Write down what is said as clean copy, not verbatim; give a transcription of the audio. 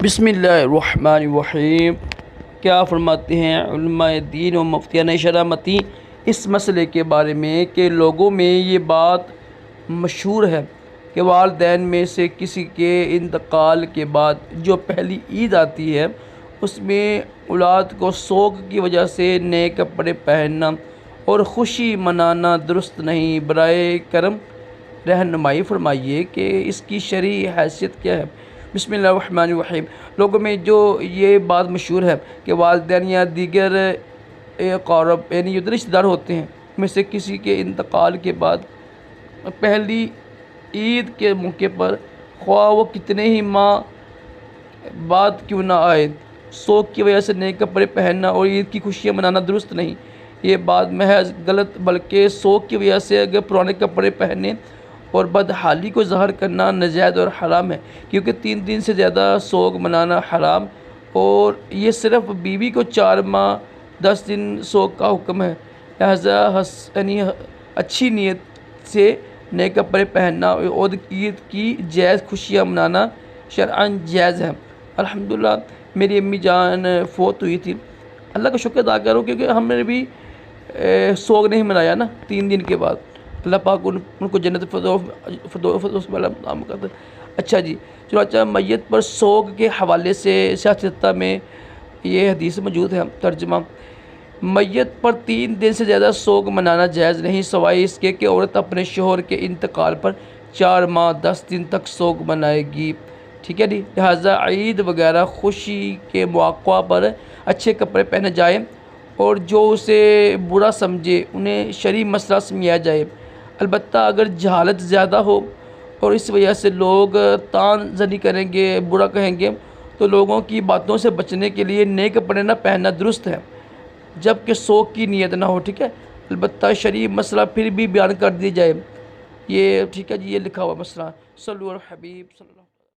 بسم اللہ الرحمن الرحیم۔ کیا فرماتے ہیں علماء دین و مفتیان شرعی اس مسئلے کے بارے میں کہ لوگوں میں یہ بات مشہور ہے کہ والدین میں سے کسی کے انتقال کے بعد جو پہلی عید آتی ہے اس میں اولاد کو سوگ کی وجہ سے نئے کپڑے پہننا اور خوشی منانا درست نہیں۔ برائے کرم رہنمائی فرمائیے کہ اس کی شرعی حیثیت کیا ہے۔ بسم اللہ الرحمن الرحیم۔ لوگوں میں جو یہ بات مشہور ہے کہ والدین یا دیگر اقارب یعنی جو رشتہ دار ہوتے ہیں میں سے کسی کے انتقال کے بعد پہلی عید کے موقع پر خواہ وہ کتنے ہی ماہ بعد کیوں نہ آئے، سوگ کی وجہ سے نئے کپڑے پہننا اور عید کی خوشیاں منانا درست نہیں۔ یہ بات محض غلط بلکہ سوگ کی وجہ سے اگر پرانے کپڑے پہننے اور بدحالی کو ظاہر کرنا ناجائز اور حرام ہے، کیونکہ 3 دن سے زیادہ سوگ منانا حرام، اور یہ صرف بیوی کو 4 ماہ 10 دن سوگ کا حکم ہے۔ لہذا اچھی نیت سے نئے کپڑے پہننا اور عید کی جائز خوشیاں منانا شرعاً جائز ہے۔ الحمدللہ میری امی جان فوت ہوئی تھی، اللہ کا شکر ادا کرو کیونکہ ہم نے بھی سوگ نہیں منایا نا 3 دن کے بعد۔ اللہ پاک ان کو جنت فردوس والا نام کرتا ہے۔ اچھا جی، چنانچہ میت پر سوگ کے حوالے سے سیاستہ میں یہ حدیث موجود ہے۔ ترجمہ: میت پر 3 دن سے زیادہ سوگ منانا جائز نہیں، سوائے اس کے کہ عورت اپنے شوہر کے انتقال پر 4 ماہ 10 دن تک سوگ منائے گی۔ ٹھیک ہے جی، لہٰذا عید وغیرہ خوشی کے مواقع پر اچھے کپڑے پہنے جائیں اور جو اسے برا سمجھے انہیں شرعی مسئلہ سمجھایا جائے۔ البتہ اگر جہالت زیادہ ہو اور اس وجہ سے لوگ طعن زنی کریں گے، برا کہیں گے، تو لوگوں کی باتوں سے بچنے کے لیے نئے کپڑے نہ پہننا درست ہے جب کہ سوگ کی نیت نہ ہو۔ ٹھیک ہے، البتہ شرعی مسئلہ پھر بھی بیان کر دی جائے۔ یہ ٹھیک ہے جی، یہ لکھا ہوا مسئلہ۔ صلو علی الحبیب صلی اللہ